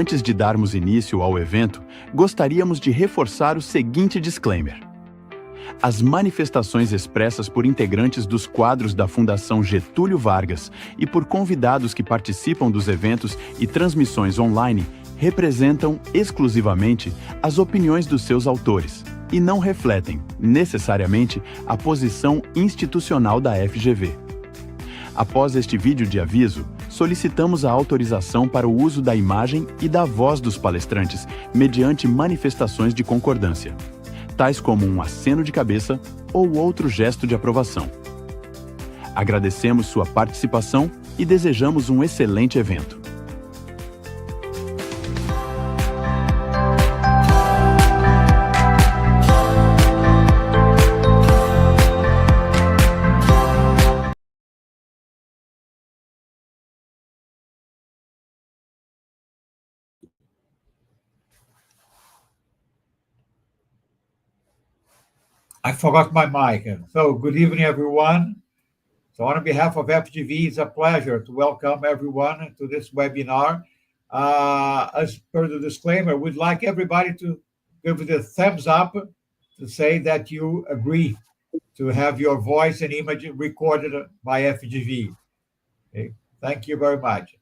Antes de darmos início ao evento, gostaríamos de reforçar o seguinte disclaimer. As manifestações expressas por integrantes dos quadros da Fundação Getúlio Vargas e por convidados que participam dos eventos e transmissões online representam exclusivamente as opiniões dos seus autores e não refletem, necessariamente, a posição institucional da FGV. Após este vídeo de aviso, solicitamos a autorização para o uso da imagem e da voz dos palestrantes mediante manifestações de concordância, tais como um aceno de cabeça ou outro gesto de aprovação. Agradecemos sua participação e desejamos um excelente evento. I forgot my mic. So good evening, everyone. So on behalf of FGV, it's a pleasure to welcome everyone to this webinar. As per the disclaimer, we'd like everybody to give the thumbs up to say that you agree to have your voice and image recorded by FGV. Okay. Thank you very much.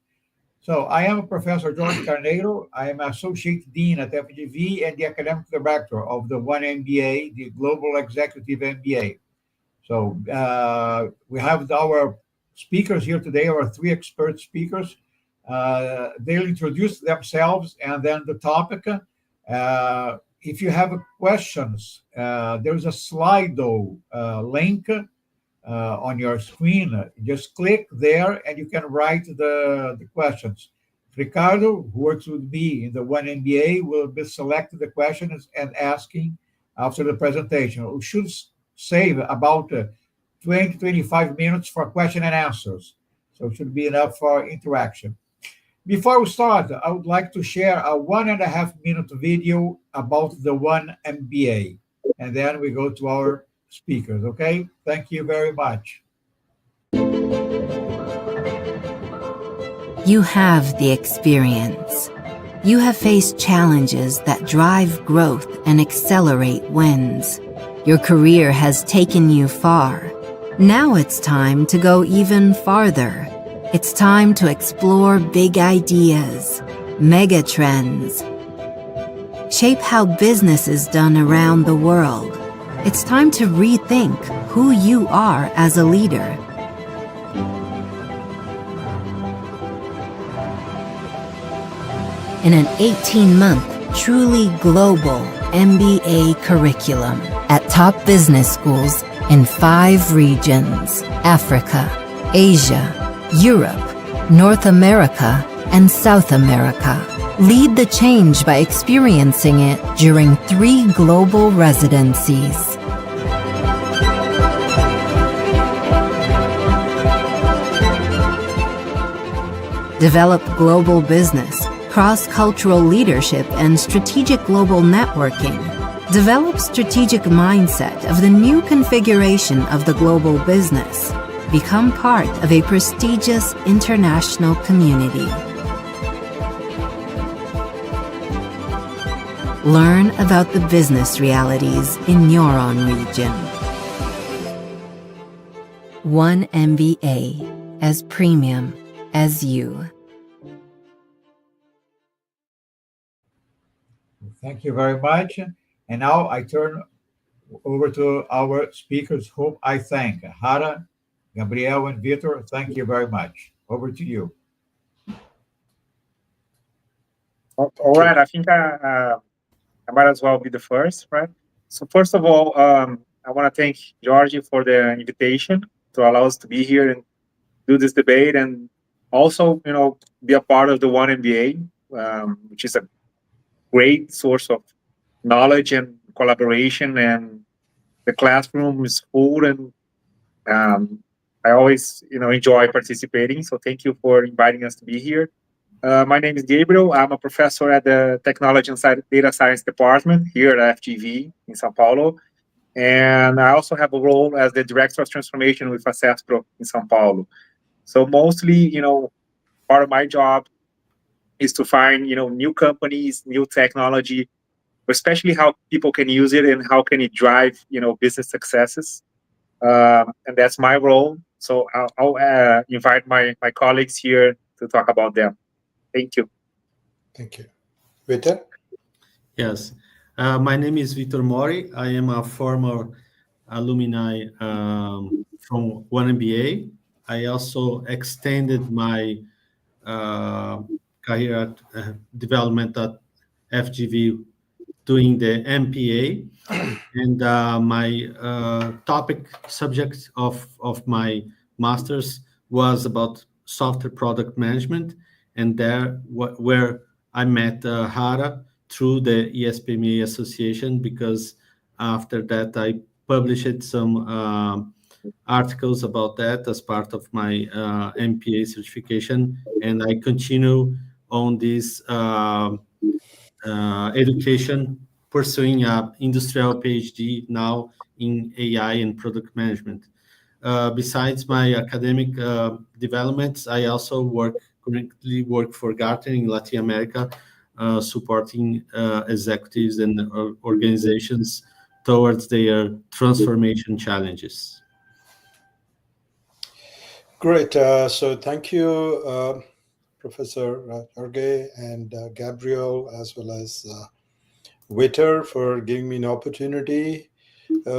So I am Professor Jorge Carneiro. I am Associate Dean at FGV and the Academic Director of the OneMBA, the Global Executive MBA. So we have our speakers here today, our three expert speakers. They'll introduce themselves and then the topic. If you have questions, there's a Slido link on your screen. Just click there and you can write the questions. Ricardo, who works with me in the OneMBA, will be selecting the questions and asking after the presentation. We should save about 20-25 minutes for question and answers. So it should be enough for interaction. Before we start, I would like to share a 1.5-minute video about the OneMBA. And then we go to our speakers, okay? Thank you very much. You have the experience. You have faced challenges that drive growth and accelerate wins. Your career has taken you far. Now it's time to go even farther. It's time to explore big ideas, mega trends, shape how business is done around the world. It's time to rethink who you are as a leader. In an 18-month, truly global MBA curriculum at top business schools in 5 regions: Africa, Asia, Europe, North America, and South America. Lead the change by experiencing it during 3 global residencies. Develop global business, cross-cultural leadership, and strategic global networking. Develop strategic mindset of the new configuration of the global business. Become part of a prestigious international community. Learn about the business realities in your own region. OneMBA, as premium as you. Thank you very much. And now I turn over to our speakers, whom I thank. Hara, Gabriel, and Vitor, thank you very much. Over to you. All right, I think I might as well be the first, right? So first of all, I want to thank Jorge for the invitation to allow us to be here and do this debate, and also, be a part of the OneMBA, which is a great source of knowledge and collaboration, and the classroom is full, and I always, enjoy participating. So thank you for inviting us to be here. My name is Gabriel. I'm a professor at the Technology and Data Science Department here at FGV in São Paulo. And I also have a role as the Director of Transformation with ACESPRO in São Paulo. So mostly, part of my job is to find, new companies, new technology, especially how people can use it and how can it drive, business successes. And that's my role. So I'll invite my colleagues here to talk about them. Thank you. Thank you. Vitor? Yes. My name is Vitor Mori. I am a former alumni from OneMBA. I also extended my career development at FGV doing the MPA. And my topic subject of my master's was about software product management. And there where I met Hara through the ISPMA association, because after that I published some articles about that as part of my MPA certification, and I continue on this education, pursuing an industrial PhD now in AI and product management. Besides my academic developments, I also currently work for Gartner in Latin America, supporting executives and organizations towards their transformation challenges. Great. So thank you, Professor Jorge and Gabriel, as well as Vitor, for giving me an opportunity.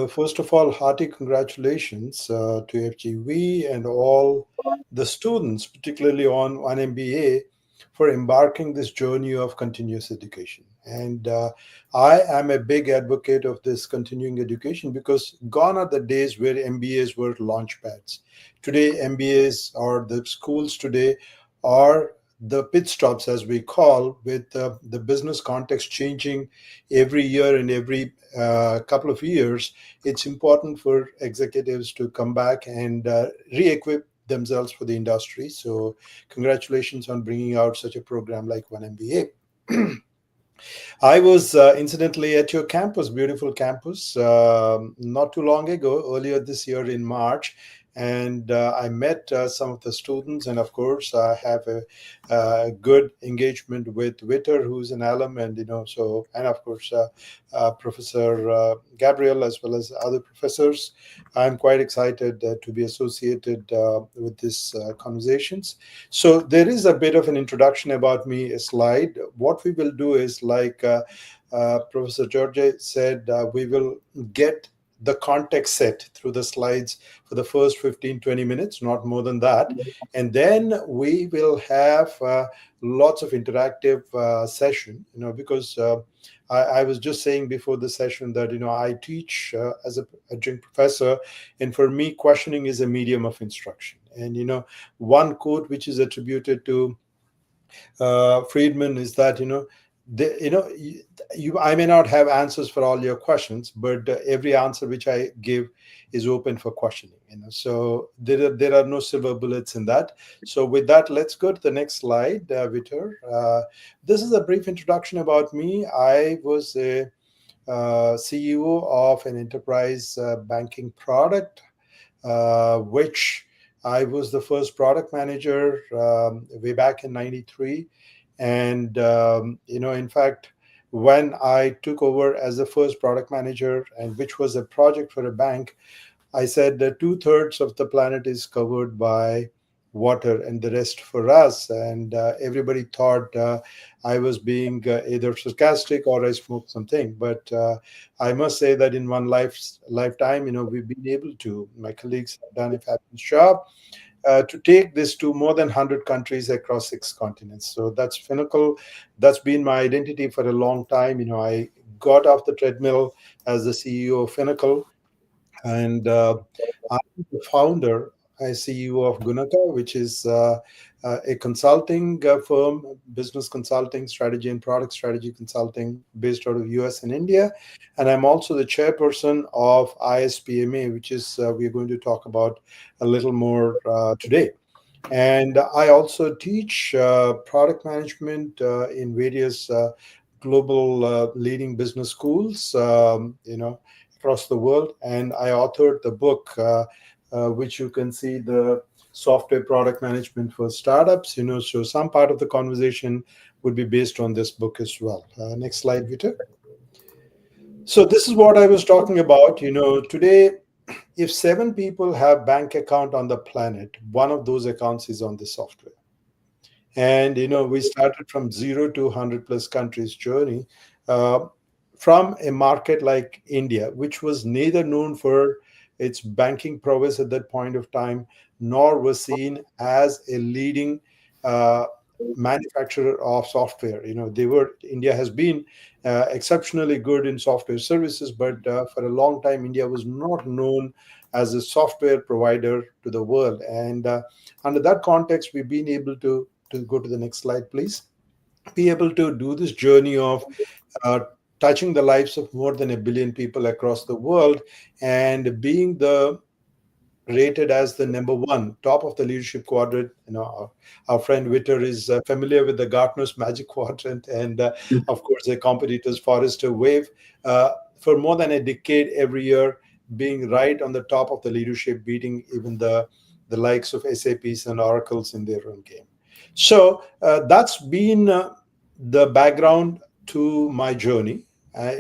First of all, hearty congratulations to FGV and all the students, particularly on OneMBA, for embarking this journey of continuous education. And I am a big advocate of this continuing education, because gone are the days where MBAs were launch pads. Today, MBAs, or the schools today, are the pit stops, as we call, with the business context changing every year and every couple of years. It's important for executives to come back and re-equip themselves for the industry. So congratulations on bringing out such a program like OneMBA. I was incidentally at your campus, beautiful campus, not too long ago, earlier this year in March. And I met some of the students, and of course, I have a good engagement with Vitor, who's an alum, and and of course, Professor Gabriel, as well as other professors. I'm quite excited to be associated with these conversations. So there is a bit of an introduction about me, a slide. What we will do is, like Professor Jorge said, we will get the context set through the slides for the first 15-20 minutes, not more than that. And then we will have lots of interactive session, because I was just saying before the session that, I teach as an adjunct professor, and for me, questioning is a medium of instruction. And, one quote which is attributed to Friedman is that, I may not have answers for all your questions, but every answer which I give is open for questioning. So there are no silver bullets in that. So with that, let's go to the next slide, Vitor. This is a brief introduction about me. I was a CEO of an enterprise banking product, which I was the first product manager way back in '93. And, in fact, when I took over as the first product manager, and which was a project for a bank, I said that 2/3 of the planet is covered by water and the rest for us. And everybody thought I was being either sarcastic or I smoked something. But I must say that in one lifetime, we've been able to, my colleagues have done a fabulous job to take this to more than 100 countries across 6 continents. So that's Finacle. That's been my identity for a long time. I got off the treadmill as the CEO of Finacle, and I'm the founder and CEO of guNaka, which is a consulting firm, business consulting, strategy and product strategy consulting based out of US and India. And I'm also the chairperson of ISPMA, which is we're going to talk about a little more today. And I also teach product management in various global leading business schools, across the world. And I authored the book which you can see the software product management for startups. So some part of the conversation would be based on this book as well. Next slide, Vitor. So this is what I was talking about. Today, if 7 people have bank account on the planet, one of those accounts is on the software. And we started from 0 to 100 plus countries journey, from a market like India, which was neither known for its banking prowess at that point of time, nor was seen as a leading manufacturer of software. India has been exceptionally good in software services, but for a long time, India was not known as a software provider to the world. And under that context, we've been able to go to the next slide, please. Be able to do this journey of touching the lives of more than 1 billion people across the world, and being rated as the number 1 top of the leadership quadrant. Our friend Vitor is familiar with the Gartner's Magic Quadrant, and of course the competitors Forrester Wave, for more than a decade every year, being right on the top of the leadership, beating even the likes of SAPs and Oracles in their own game. So that's been the background to my journey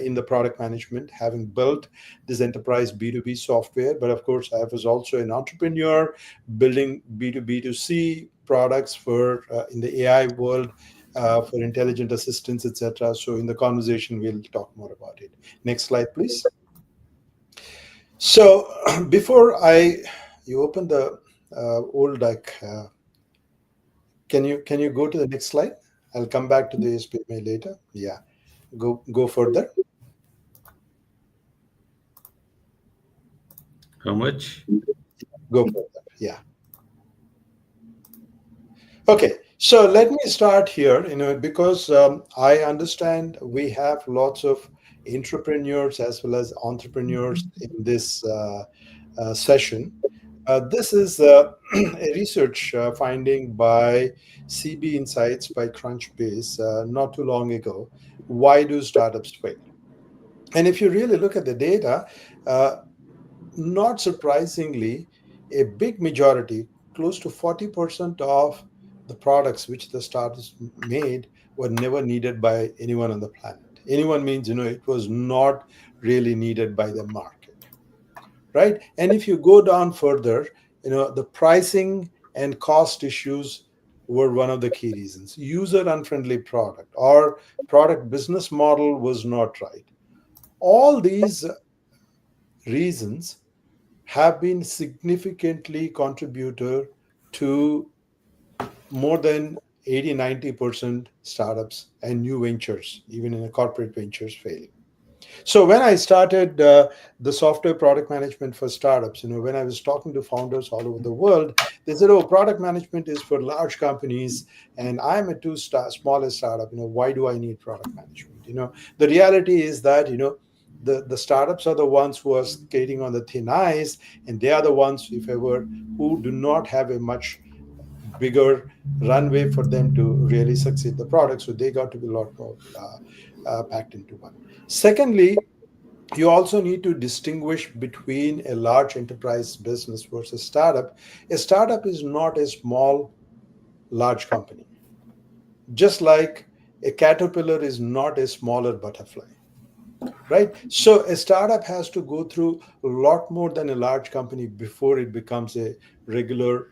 in the product management, having built this enterprise B2B software. But of course, I was also an entrepreneur building B2B2C products for in the AI world, for intelligent assistants, etc. So in the conversation, we'll talk more about it. Next slide, please. So before you open the old deck, can you go to the next slide? I'll come back to the ISPMA later. Yeah, go further. How much? Go further. Yeah. Okay. So let me start here. Because I understand we have lots of entrepreneurs as well as entrepreneurs in this session. This is a research finding by CB Insights by Crunchbase not too long ago. Why do startups fail? And if you really look at the data, not surprisingly, a big majority, close to 40% of the products which the startups made were never needed by anyone on the planet. Anyone means, it was not really needed by the market. Right? And if you go down further, the pricing and cost issues were one of the key reasons. User unfriendly product or product business model was not right. All these reasons have been significantly contributor to more than 80-90% startups and new ventures, even in the corporate ventures, failing. So when I started the software product management for startups, when I was talking to founders all over the world, they said, "Oh, product management is for large companies, and I'm a smallest startup. Why do I need product management?" The reality is that the startups are the ones who are skating on the thin ice, and they are the ones, if ever, who do not have a much bigger runway for them to really succeed the product. So they got to be a lot more packed into one. Secondly, you also need to distinguish between a large enterprise business versus startup. A startup is not a small, large company. Just like a caterpillar is not a smaller butterfly, right? So a startup has to go through a lot more than a large company before it becomes a regular,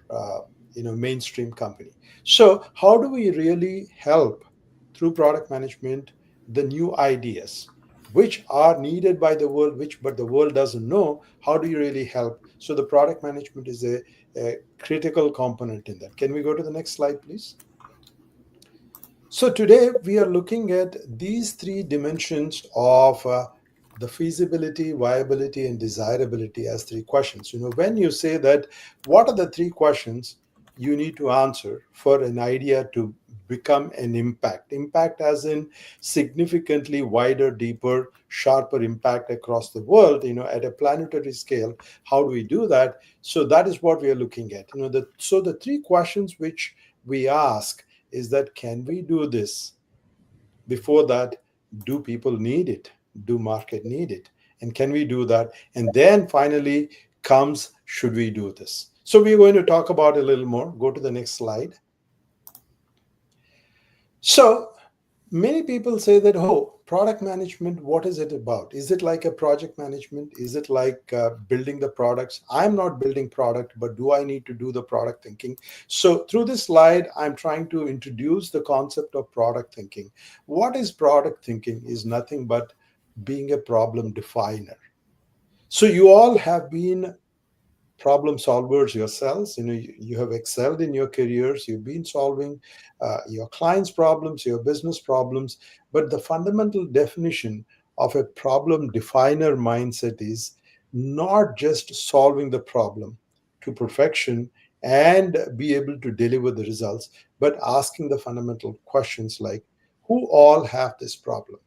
mainstream company. So how do we really help through product management the new ideas which are needed by the world, but the world doesn't know? How do you really help? So the product management is a critical component in that. Can we go to the next slide, please? So today we are looking at these 3 dimensions of the feasibility, viability, and desirability as 3 questions. When you say that, what are the 3 questions you need to answer for an idea to become an impact? Impact as in significantly wider, deeper, sharper impact across the world, at a planetary scale. How do we do that? So that is what we are looking at. So the 3 questions which we ask is that, can we do this? Before that, do people need it? Do market need it? And can we do that? And then finally, comes, should we do this? So we're going to talk about it a little more. Go to the next slide. So many people say that, oh, product management, what is it about? Is it like a project management? Is it like building the products? I'm not building product, but do I need to do the product thinking? So through this slide, I'm trying to introduce the concept of product thinking. What is product thinking? Is nothing but being a problem definer. So you all have been problem solvers yourselves. You have excelled in your careers. You've been solving your clients' problems, your business problems. But the fundamental definition of a problem definer mindset is not just solving the problem to perfection and be able to deliver the results, but asking the fundamental questions like, who all have this problem?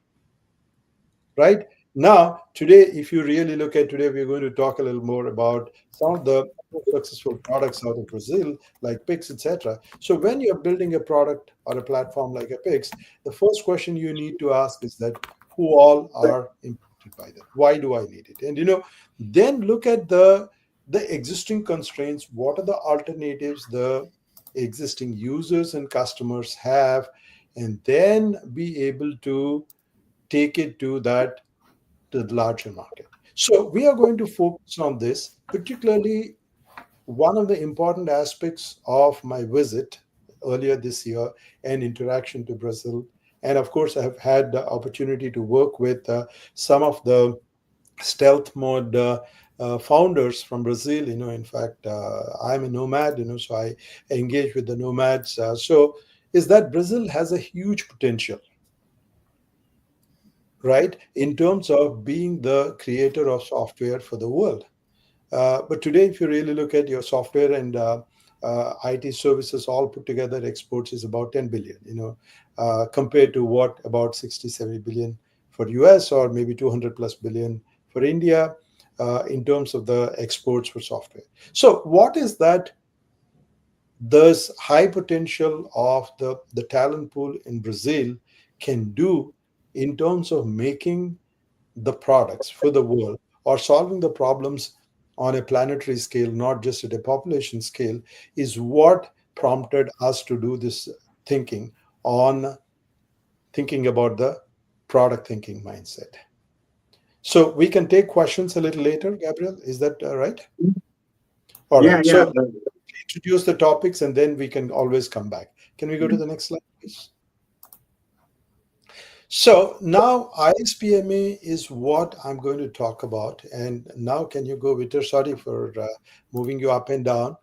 Right? Now, today, if you really look at today, we're going to talk a little more about some of the successful products out of Brazil, like Pix, etc. So when you're building a product or a platform like a Pix, the first question you need to ask is that who all are impacted by that? Why do I need it? And then look at the existing constraints. What are the alternatives the existing users and customers have? And then be able to take it to the larger market. So we are going to focus on this, particularly one of the important aspects of my visit earlier this year and interaction to Brazil. And of course, I have had the opportunity to work with some of the stealth mode founders from Brazil. In fact, I'm a nomad, so I engage with the nomads. So is that Brazil has a huge potential, right, in terms of being the creator of software for the world. But today, if you really look at your software and IT services all put together, exports is about 10 billion, compared to what, about 60, 70 billion for US, or maybe 200 plus billion for India, in terms of the exports for software. So what is that? This high potential of the talent pool in Brazil can do in terms of making the products for the world or solving the problems on a planetary scale, not just at a population scale, is what prompted us to do this thinking about the product thinking mindset. So we can take questions a little later, Gabriel. Is that right? All right. Yeah. So introduce the topics and then we can always come back. Can we go to the next slide, please? So now ISPMA is what I'm going to talk about. And now can you go, Vitor? Sorry for moving you up and down.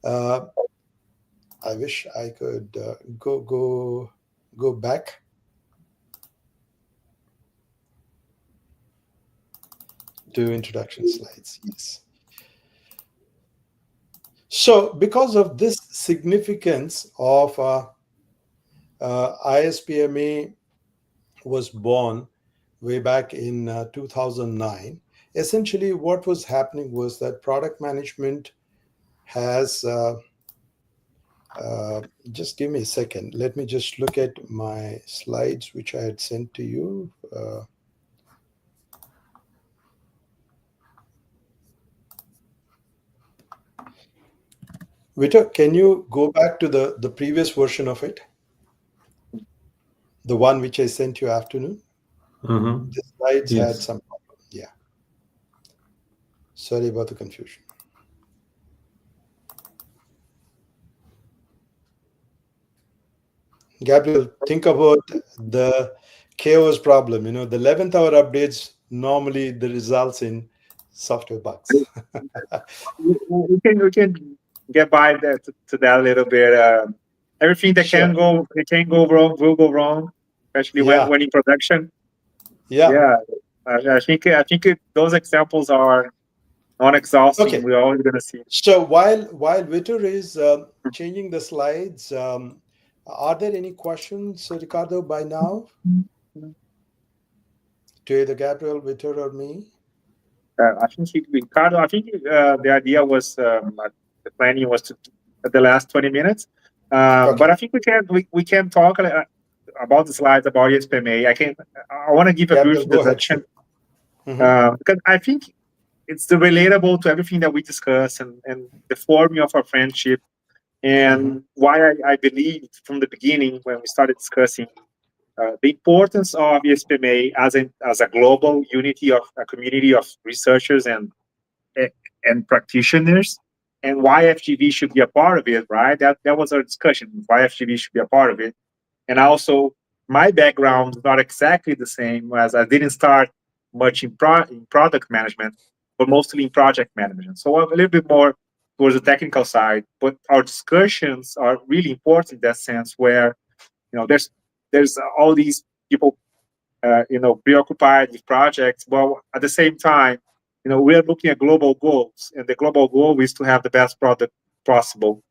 I wish I could go back. To introduction slides, yes. So because of this significance of ISPMA was born way back in 2009. Essentially, what was happening was that product management has, just give me a second. Let me just look at my slides, which I had sent to you. Vitor, can you go back to the previous version of it? The one which I sent you afternoon? The slides had some problem. Yeah. Sorry about the confusion. Gabriel, think about the chaos problem. The 11th hour updates, normally the results in software bugs. we can get by to that a little bit. Everything that can go wrong will go wrong, especially when in production. Yeah. I think those examples are non-exhausting. Okay. We're always going to see. So while Vitor is changing the slides, are there any questions, Ricardo, by now? To either Gabriel, Vitor, or me? I think Ricardo. I think the idea was the planning was to the last 20 minutes. Okay. But I think we can talk about the slides about ISPMA. I want to give a brief introduction because I think it's the relatable to everything that we discuss and the forming of our friendship, and why I believed from the beginning when we started discussing the importance of ISPMA as a global unity of a community of researchers and practitioners, and why FGV should be a part of it, right? That was our discussion, why FGV should be a part of it. And also, my background is not exactly the same, as I didn't start much in product management, but mostly in project management. So I'm a little bit more towards the technical side, but our discussions are really important in that sense, where, there's all these people, preoccupied with projects. Well, at the same time, we are looking at global goals, and the global goal is to have the best product possible.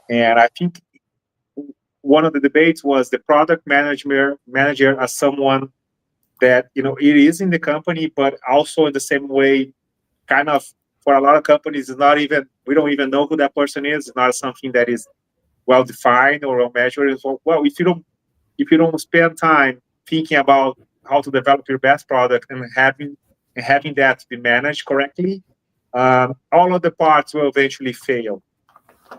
And I think one of the debates was the product manager as someone that, it is in the company, but also in the same way, kind of, for a lot of companies, we don't even know who that person is. It's not something that is well defined or well measured. So, well, if you don't spend time thinking about how to develop your best product and having that to be managed correctly, all of the parts will eventually fail.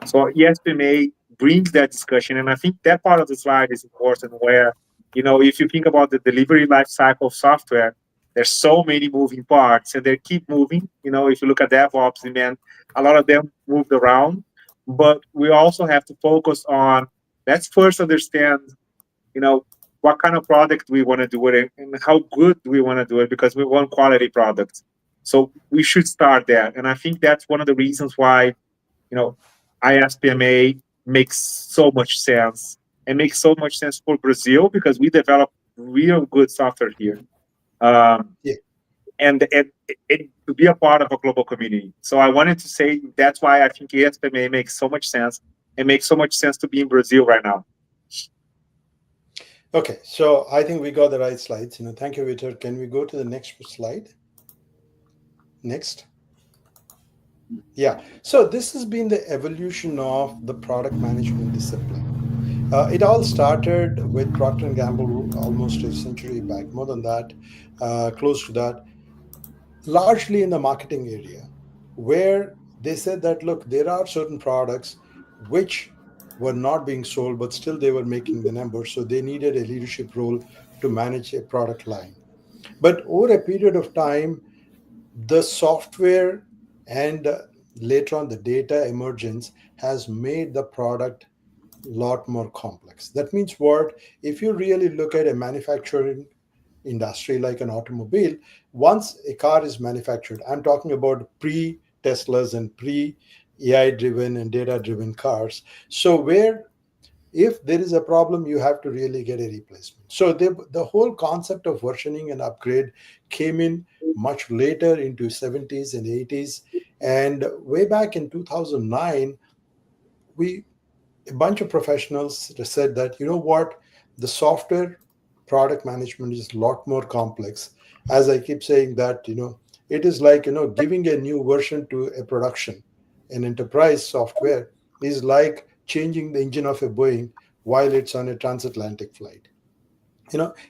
So ESPMA brings that discussion, and I think that part of the slide is important, where, if you think about the delivery lifecycle of software, there's so many moving parts, and they keep moving. If you look at DevOps, demand, a lot of them moved around, but we also have to focus on, let's first understand, what kind of product we want to do it, and how good we want to do it, because we want quality products. So we should start there. And I think that's one of the reasons why, ISPMA makes so much sense, and makes so much sense for Brazil, because we develop real good software here. And to be a part of a global community. So I wanted to say that's why I think ISPMA makes so much sense, and makes so much sense to be in Brazil right now. Okay, so I think we got the right slides. Thank you, Vitor. Can we go to the next slide? Next. Yeah, so this has been the evolution of the product management discipline. It all started with Procter & Gamble almost a century back, more than that, close to that, largely in the marketing area, where they said that, look, there are certain products which were not being sold, but still they were making the numbers. So they needed a leadership role to manage a product line. But over a period of time, the software and later on the data emergence has made the product a lot more complex. That means what? If you really look at a manufacturing industry like an automobile, once a car is manufactured, I'm talking about pre-Teslas and pre-AI driven and data driven cars. So where if there is a problem, you have to really get a replacement. So the whole concept of versioning and upgrade came in much later, into 70s and 80s. And way back in 2009, a bunch of professionals said that, the software product management is a lot more complex. As I keep saying that, it is like, giving a new version to a production, an enterprise software is like changing the engine of a Boeing while it's on a transatlantic flight.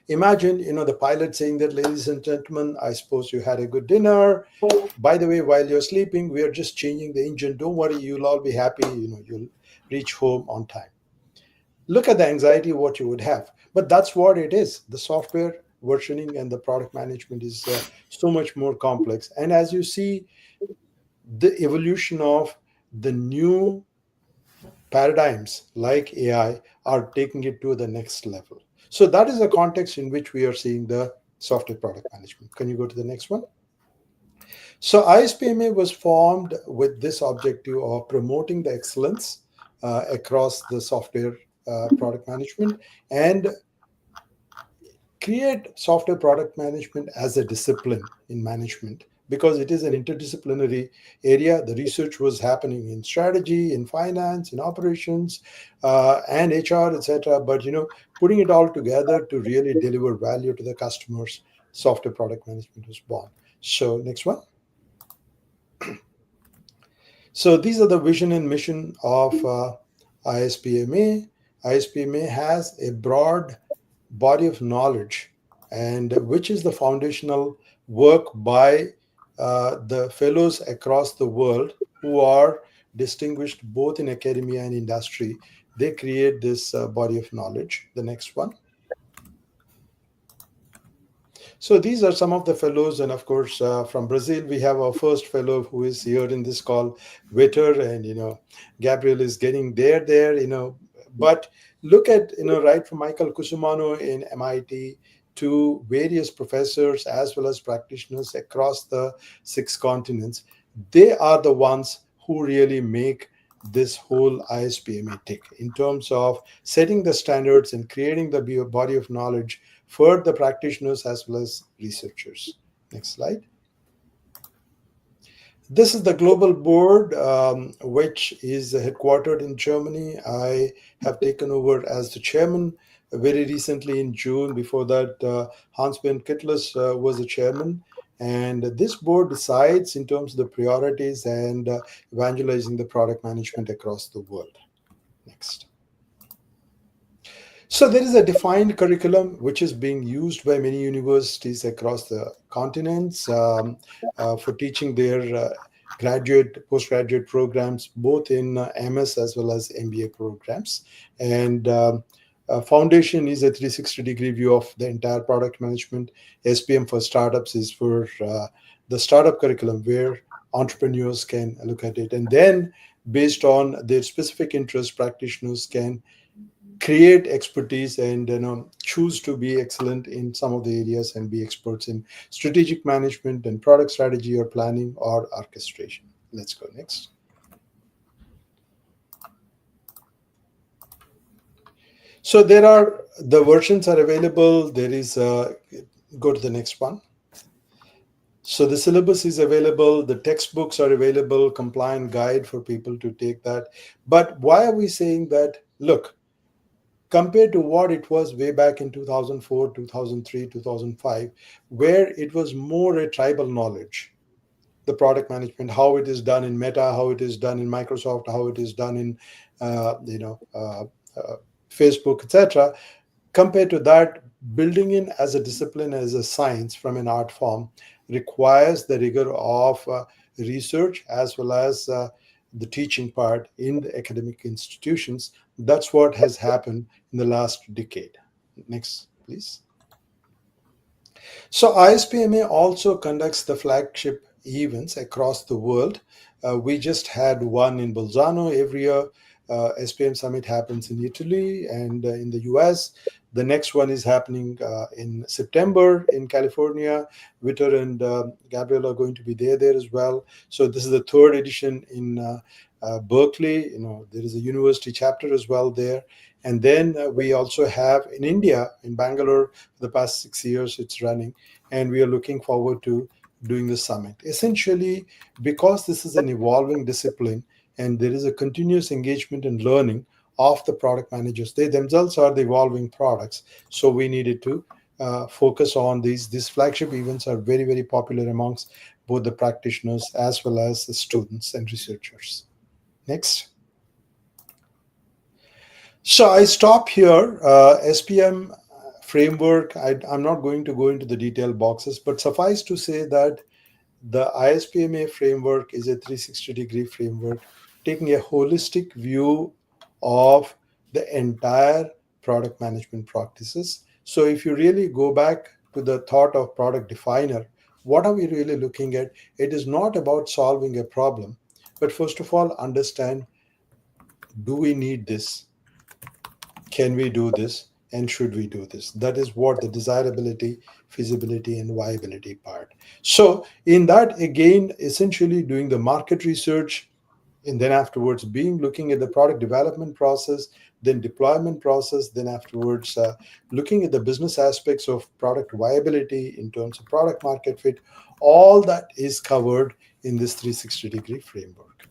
Imagine, the pilot saying that, ladies and gentlemen, I suppose you had a good dinner. By the way, while you're sleeping, we are just changing the engine. Don't worry, you'll all be happy. You'll reach home on time. Look at the anxiety what you would have. But that's what it is. The software versioning and the product management is so much more complex. And as you see, the evolution of the new paradigms like AI are taking it to the next level. So that is the context in which we are seeing the software product management. Can you go to the next one? So ISPMA was formed with this objective of promoting the excellence across the software product management, and create software product management as a discipline in management, because it is an interdisciplinary area. The research was happening in strategy, in finance, in operations, and HR, etc. But putting it all together to really deliver value to the customers, software product management was born. So next one. So these are the vision and mission of ISPMA. ISPMA has a broad body of knowledge, and which is the foundational work by the fellows across the world who are distinguished both in academia and industry. They create this body of knowledge. The next one. So these are some of the fellows, and of course, from Brazil, we have our first fellow who is here in this call, Vitor, and Gabriel is getting there. But look at right from Michael Cusumano in MIT to various professors as well as practitioners across the 6 continents. They are the ones who really make this whole ISPMA tick in terms of setting the standards and creating the body of knowledge for the practitioners as well as researchers. Next slide. This is the global board, which is headquartered in Germany. I have taken over as the chairman very recently in June. Before that, Hans-Ben Kittlers was the chairman. And this board decides in terms of the priorities and evangelizing the product management across the world. Next. So there is a defined curriculum which is being used by many universities across the continents for teaching their graduate, postgraduate programs, both in MS as well as MBA programs. And Foundation is a 360-degree view of the entire product management. SPM for startups is for the startup curriculum where entrepreneurs can look at it. And then based on their specific interest, practitioners can create expertise and choose to be excellent in some of the areas and be experts in strategic management and product strategy or planning or orchestration. Let's go next. So there are the versions are available. There is go to the next one. So the syllabus is available. The textbooks are available. Compliant guide for people to take that. But why are we saying that? Look, compared to what it was way back in 2004, 2003, 2005, where it was more a tribal knowledge, the product management, how it is done in Meta, how it is done in Microsoft, how it is done in Facebook, etc. Compared to that, building in as a discipline, as a science from an art form requires the rigor of research as well as the teaching part in the academic institutions. That's what has happened in the last decade. Next, please. So ISPMA also conducts the flagship events across the world. We just had one in Bolzano every year. SPM Summit happens in Italy and in the US. The next one is happening in September in California. Vitor and Gabriel are going to be there as well. So this is the 3rd edition in Berkeley. There is a university chapter as well there. And then we also have in India, in Bangalore, for the past 6 years it's running. And we are looking forward to doing the summit. Essentially, because this is an evolving discipline and there is a continuous engagement and learning of the product managers. They themselves are the evolving products. So we needed to focus on these. These flagship events are very, very popular amongst both the practitioners as well as the students and researchers. Next. So I stop here. SPM framework, I'm not going to go into the detailed boxes, but suffice to say that the ISPMA framework is a 360-degree framework, taking a holistic view of the entire product management practices. So if you really go back to the thought of product definer, what are we really looking at? It is not about solving a problem, but first of all, understand, do we need this? Can we do this? And should we do this? That is what the desirability, feasibility, and viability part. So in that, again, essentially doing the market research, and then afterwards looking at the product development process, then deployment process, then afterwards looking at the business aspects of product viability in terms of product market fit. All that is covered in this 360-degree framework.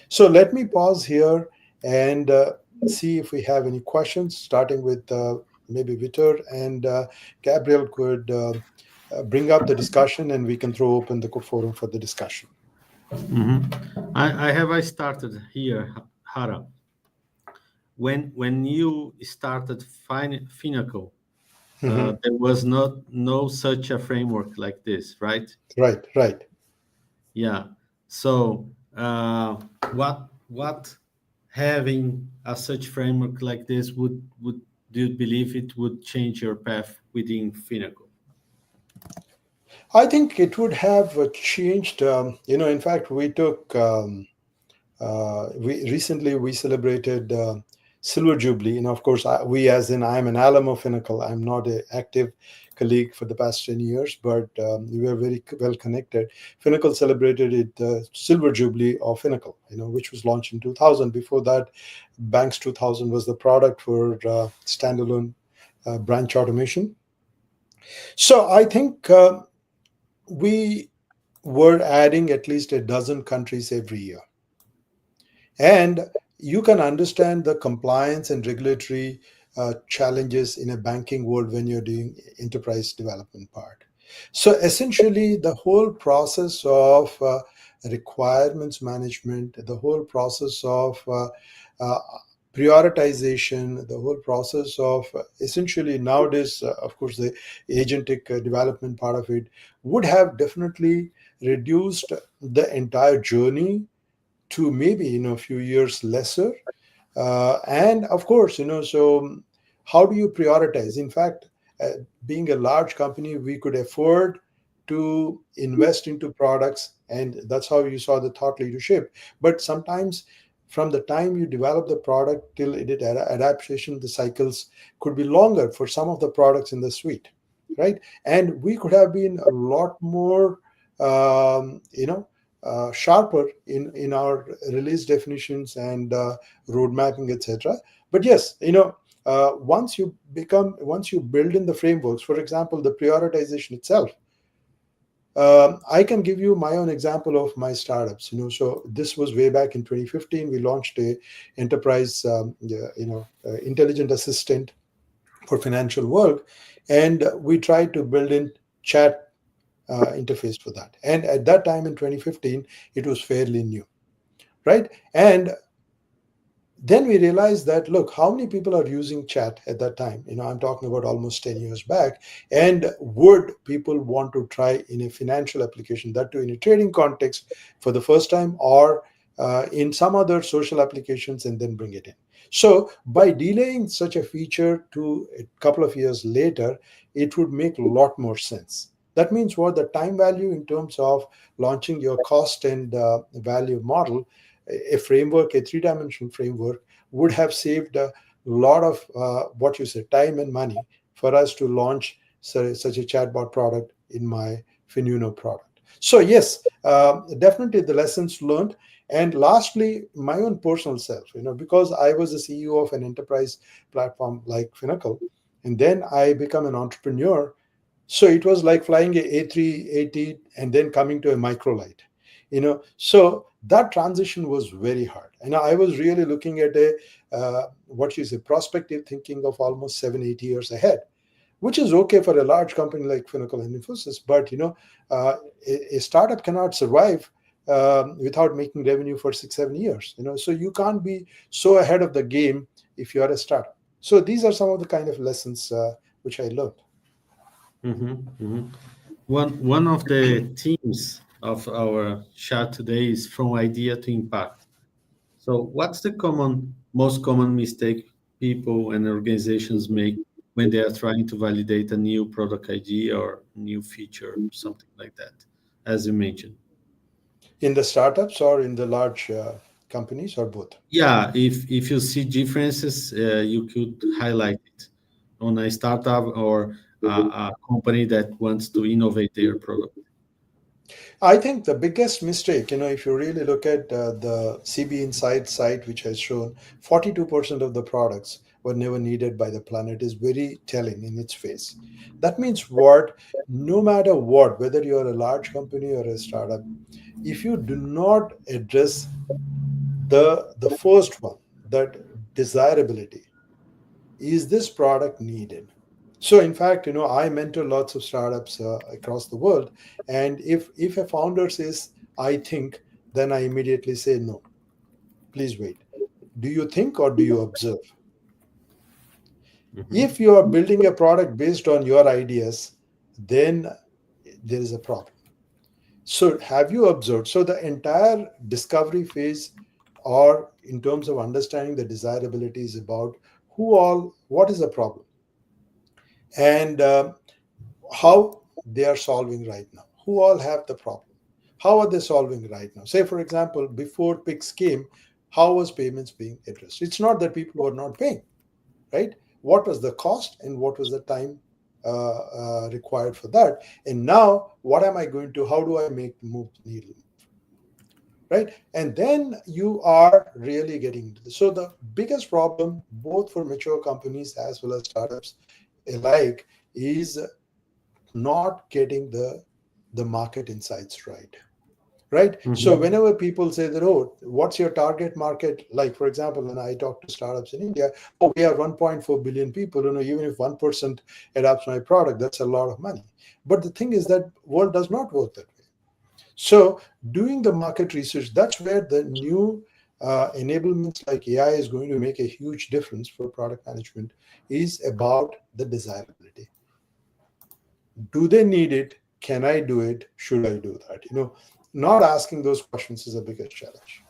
So let me pause here and see if we have any questions, starting with maybe Vitor and Gabriel could bring up the discussion and we can throw open the forum for the discussion. I started here, Hara. When you started Finacle, there was no such a framework like this, right? Right. Yeah. So, what having a such framework like this would do you believe it would change your path within Finacle? I think it would have changed. In fact, we took we recently we celebrated Silver Jubilee, and of course, we, as in I'm an alum of Finacle. I'm not an active colleague for the past 10 years, but we were very well connected. Finacle celebrated it Silver Jubilee of Finacle, which was launched in 2000. Before that, Banks 2000 was the product for standalone branch automation. So I think we were adding at least a dozen countries every year. And you can understand the compliance and regulatory challenges in a banking world when you're doing enterprise development part. So essentially, the whole process of requirements management, the whole process of prioritization, the whole process of essentially nowadays, of course, the agentic development part of it would have definitely reduced the entire journey to maybe a few years lesser. And of course, so how do you prioritize? In fact, being a large company, we could afford to invest into products, and that's how you saw the thought leadership. But sometimes from the time you develop the product till it adaptation, the cycles could be longer for some of the products in the suite, right? And we could have been a lot more sharper in our release definitions and road mapping, etc. But yes, once you build in the frameworks, for example, the prioritization itself. I can give you my own example of my startups. So this was way back in 2015. We launched a enterprise, intelligent assistant for financial work, and we tried to build in chat interface for that. And at that time in 2015, it was fairly new, right? And then we realized that, look, how many people are using chat at that time? I'm talking about almost 10 years back. And would people want to try in a financial application, that too in a trading context for the first time, or in some other social applications, and then bring it in? So by delaying such a feature to a couple of years later, it would make a lot more sense. That means what? The time value in terms of launching your cost and value model, a framework, a three-dimensional framework, would have saved a lot of time and money for us to launch such a chatbot product in my Finuno product. So yes, definitely the lessons learned. And lastly, my own personal self, because I was the CEO of an enterprise platform like Finacle, and then I become an entrepreneur. So it was like flying a A380 and then coming to a microlight, So that transition was very hard. And I was really looking at a prospective thinking of almost 7-8 years ahead, which is okay for a large company like Finacle and Infosys. But, a startup cannot survive without making revenue for 6-7 years, So you can't be so ahead of the game if you are a startup. So these are some of the kind of lessons which I learned. One of the themes of our chat today is from idea to impact. So what's the most common mistake people and organizations make when they are trying to validate a new product idea or new feature, something like that, as you mentioned? In the startups or in the large companies, or both? Yeah, if you see differences, you could highlight it on a startup or a company that wants to innovate their product. I think the biggest mistake, if you really look at the CB Insight site, which has shown 42% of the products were never needed by the planet, is very telling in its face. That means what? No matter what, whether you're a large company or a startup, if you do not address the first one, that desirability, is this product needed? So in fact, I mentor lots of startups across the world, and if a founder says I think, then I immediately say no, please wait. Do you think or do you observe? If you are building a product based on your ideas, then there is a problem. So have you observed? So the entire discovery phase, or in terms of understanding the desirability, is about what is the problem, and how they are solving right now. Who all have the problem? How are they solving right now? Say, for example, before PICS came, how was payments being addressed? It's not that people were not paying, right? What was the cost and what was the time required for that? And now, what am I going to? How do I make the needle? Right? And then you are really getting into this. So the biggest problem, both for mature companies as well as startups alike, is not getting the market insights right. Right? Mhm. So whenever people say that, oh, what's your target market? Like, for example, when I talk to startups in India, oh, we have 1.4 billion people. Even if 1% adopts my product, that's a lot of money. But the thing is that world does not work that way. So doing the market research, that's where the new enablements like AI is going to make a huge difference for product management, is about the desirability. Do they need it? Can I do it? Should I do that? Not asking those questions is the biggest challenge.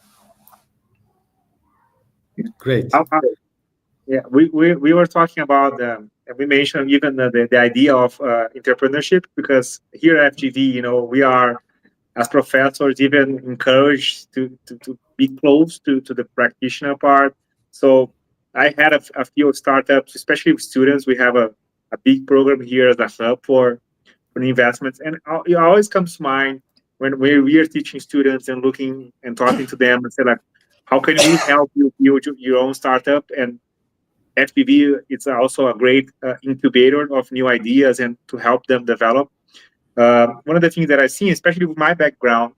Great. Yeah, we were talking about, we mentioned even the idea of entrepreneurship, because here at FGV, we are, as professors, even encouraged to be close to the practitioner part. So I had a few startups, especially with students. We have a big program here as a hub for investments. And it always comes to mind when we are teaching students and looking and talking to them and say, like, how can we help you build your own startup? And FGV, it's also a great incubator of new ideas and to help them develop. One of the things that I've seen, especially with my background,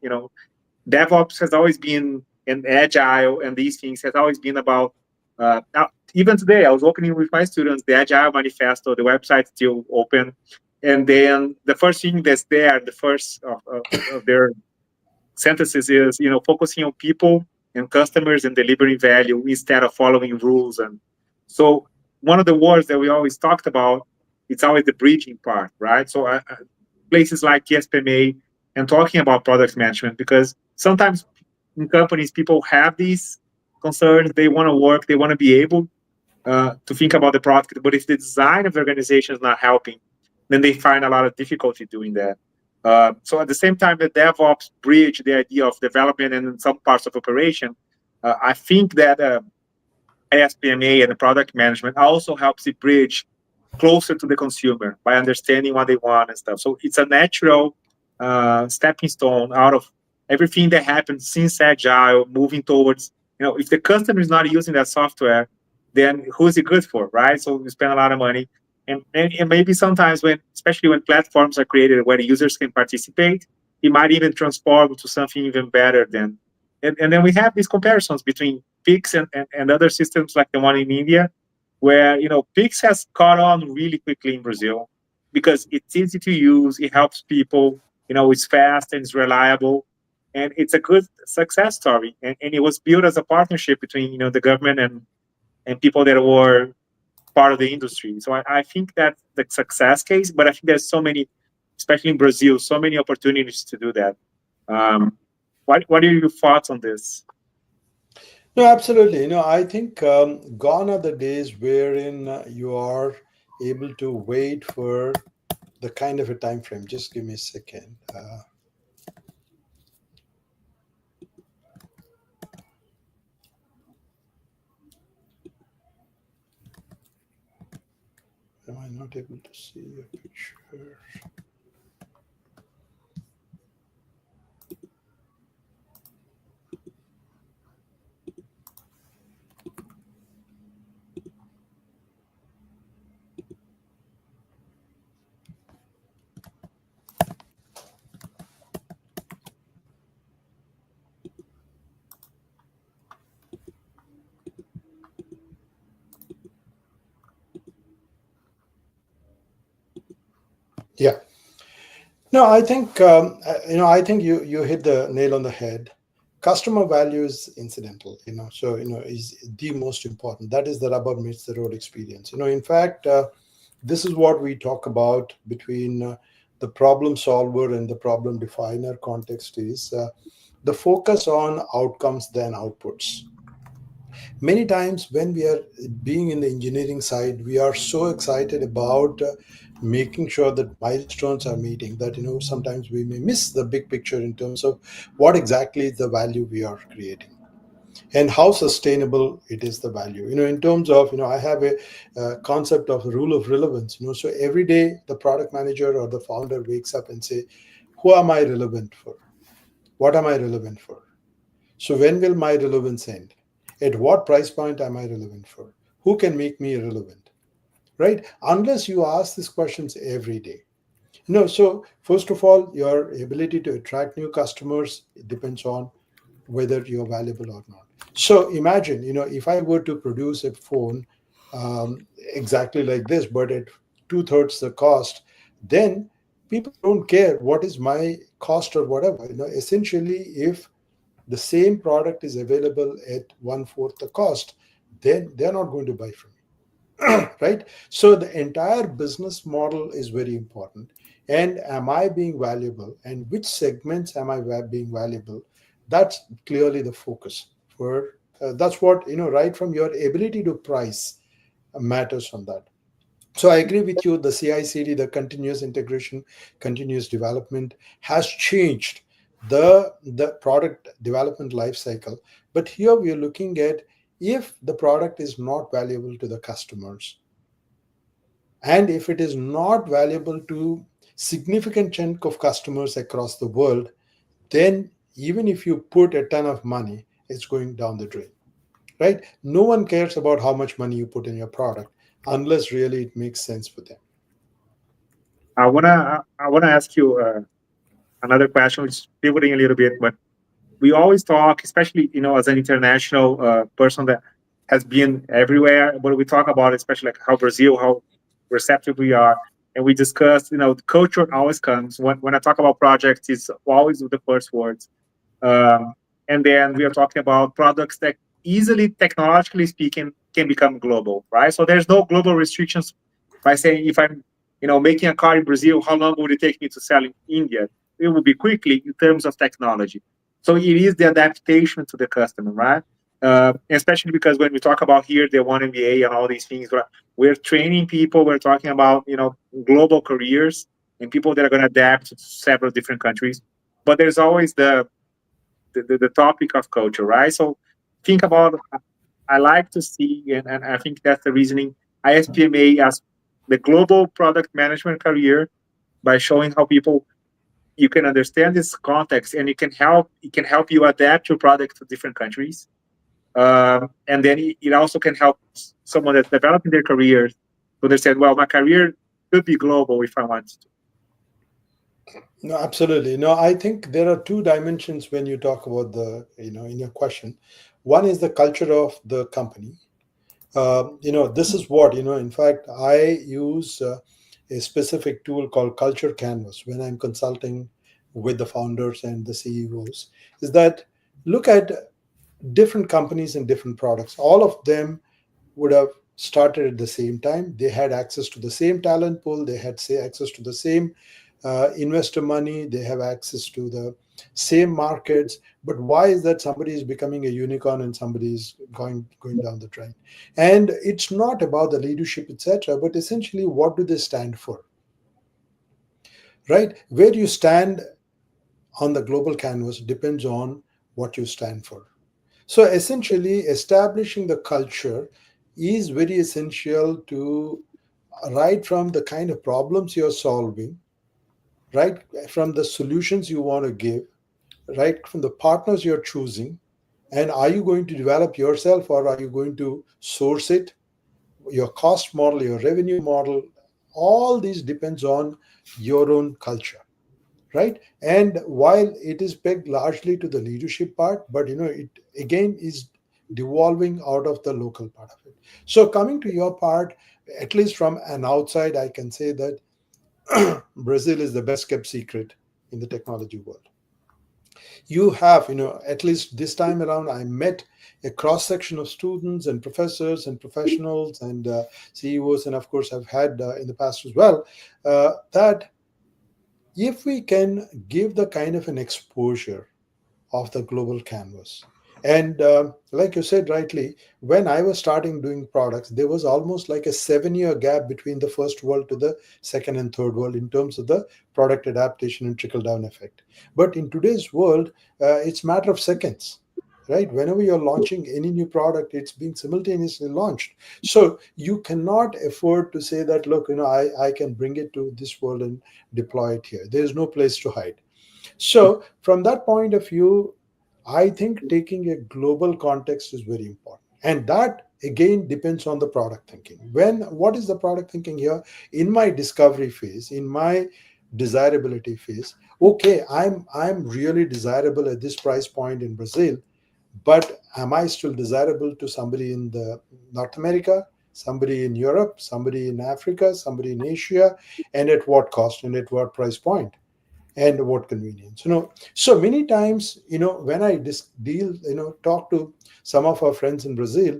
DevOps has always been, and Agile and these things has always been about, even today, I was opening with my students the Agile Manifesto, the website's still open. And then the first thing that's there, the first of their sentences is, focusing on people and customers and delivering value instead of following rules. And so one of the words that we always talked about, it's always the bridging part, right? So places like ISPMA and talking about product management, because sometimes in companies, people have these concerns, they want to work, they want to be able to think about the product, but if the design of the organization is not helping, then they find a lot of difficulty doing that. So at the same time, the DevOps bridge the idea of development and in some parts of operation. I think that ISPMA and the product management also helps it bridge closer to the consumer by understanding what they want and stuff. So it's a natural stepping stone out of everything that happens since Agile, moving towards, if the customer is not using that software, then who's it good for, right? So we spend a lot of money. And maybe sometimes especially when platforms are created where the users can participate, it might even transform to something even better than. And then we have these comparisons between PIX and other systems like the one in India, where, PIX has caught on really quickly in Brazil because it's easy to use, it helps people, it's fast and it's reliable, and it's a good success story. And it was built as a partnership between, the government and people that were part of the industry. So I think that's the success case, but I think there's so many, especially in Brazil, so many opportunities to do that. What are your thoughts on this? No, absolutely. I think gone are the days wherein you are able to wait for the kind of a time frame. Just give me a second. Am I not able to see your picture? Yeah. No, I think I think you hit the nail on the head. Customer value is incidental, so is the most important. That is the rubber meets the road experience. In fact, this is what we talk about between the problem solver and the problem definer context is the focus on outcomes than outputs. Many times when we are being in the engineering side, we are so excited about making sure that milestones are meeting that, sometimes we may miss the big picture in terms of what exactly is the value we are creating and how sustainable it is, the value. In terms of, I have a concept of the rule of relevance. So every day the product manager or the founder wakes up and say, who am I relevant for? What am I relevant for? So when will my relevance end? At what price point am I relevant for? Who can make me relevant? Right? Unless you ask these questions every day. So first of all, your ability to attract new customers, it depends on whether you're valuable or not. So imagine, if I were to produce a phone exactly like this, but at 2/3 the cost, then people don't care what is my cost or whatever. Essentially, if the same product is available at 1/4 the cost, then they're not going to buy from me. Right? So the entire business model is very important. And am I being valuable? And which segments am I being valuable? That's clearly the focus for that's what, right from your ability to price matters on that. So I agree with you. The CI/CD, the continuous integration, continuous development has changed the product development life cycle. But here we are looking at, if the product is not valuable to the customers, and if it is not valuable to significant chunk of customers across the world, then even if you put a ton of money, it's going down the drain, right? No one cares about how much money you put in your product unless really it makes sense for them. I wanna ask you another question, which is pivoting a little bit, but we always talk, especially as an international person that has been everywhere, but we talk about especially like how Brazil, how receptive we are, and we discuss, the culture always comes when I talk about projects. It's always with the first words, and then we are talking about products that easily, technologically speaking, can become global, right? So there's no global restrictions by saying, if I'm making a car in Brazil, how long would it take me to sell in India? It will be quickly in terms of technology. So it is the adaptation to the customer, right? Especially because when we talk about here the OneMBA and all these things, we're training people. We're talking about global careers and people that are going to adapt to several different countries. But there's always the topic of culture, right? So think about. I like to see, and I think that's the reasoning, ISPMA as the global product management career, by showing how you can understand this context, and it can help you adapt your product to different countries. And then it also can help someone that's developing their career to understand, well, my career could be global if I want to. No, absolutely. No, I think there are two dimensions when you talk about in your question. One is the culture of the company. This is what, in fact, I use a specific tool called Culture Canvas when I'm consulting with the founders and the CEOs, is that look at different companies and different products. All of them would have started at the same time. They had access to the same talent pool. They had access to the same investor money. They have access to the same markets. But why is that somebody is becoming a unicorn and somebody is going down the drain? And it's not about the leadership, etc., but essentially, what do they stand for? Right? Where you stand on the global canvas depends on what you stand for. So essentially, establishing the culture is very essential to, right from the kind of problems you're solving, right from the solutions you want to give, right from the partners you're choosing, and are you going to develop yourself or are you going to source it, your cost model, your revenue model, all these depends on your own culture, right? And while it is pegged largely to the leadership part, but it again is devolving out of the local part of it. So coming to your part, at least from an outside, I can say that Brazil is the best kept secret in the technology world. You have, at least this time around, I met a cross section of students and professors and professionals and CEOs, and of course I've had in the past as well, that if we can give the kind of an exposure of the global canvas. And like you said rightly, when I was starting doing products, there was almost like a 7-year gap between the first world to the second and third world in terms of the product adaptation and trickle down effect. But in today's world, it's a matter of seconds. Right? Whenever you're launching any new product, it's being simultaneously launched. So you cannot afford to say that, look, I can bring it to this world and deploy it here. There's no place to hide. So from that point of view, I think taking a global context is very important. And that again depends on the product thinking. What is the product thinking here? In my discovery phase, in my desirability phase, okay, I'm really desirable at this price point in Brazil, but am I still desirable to somebody in the North America, somebody in Europe, somebody in Africa, somebody in Asia, and at what cost and at what price point? And what convenience, so many times, when I talk to some of our friends in Brazil,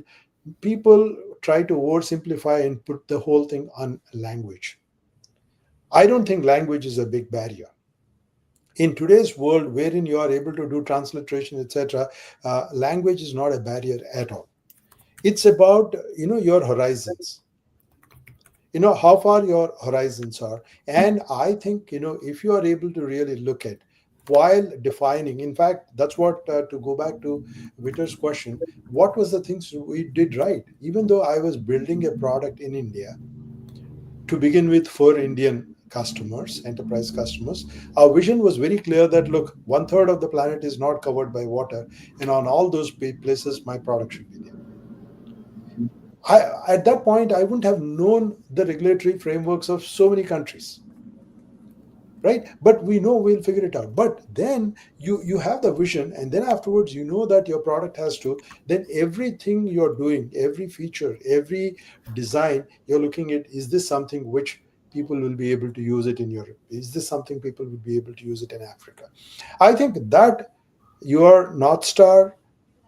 people try to oversimplify and put the whole thing on language. I don't think language is a big barrier in today's world, wherein you are able to do transliteration, etc. Language is not a barrier at all. It's about your horizons, how far your horizons are. And I think, if you are able to really look at while defining, in fact, that's what, to go back to Vitor's question, what was the things we did right? Even though I was building a product in India to begin with for Indian customers, enterprise customers, our vision was very clear that, look, 1/3 of the planet is not covered by water. And on all those places, my product should be there. At that point, I wouldn't have known the regulatory frameworks of so many countries, right? But we know we'll figure it out. But then you have the vision, and then afterwards, that your product has to, then everything you're doing, every feature, every design, you're looking at, is this something which people will be able to use it in Europe? Is this something people will be able to use it in Africa? I think that your North Star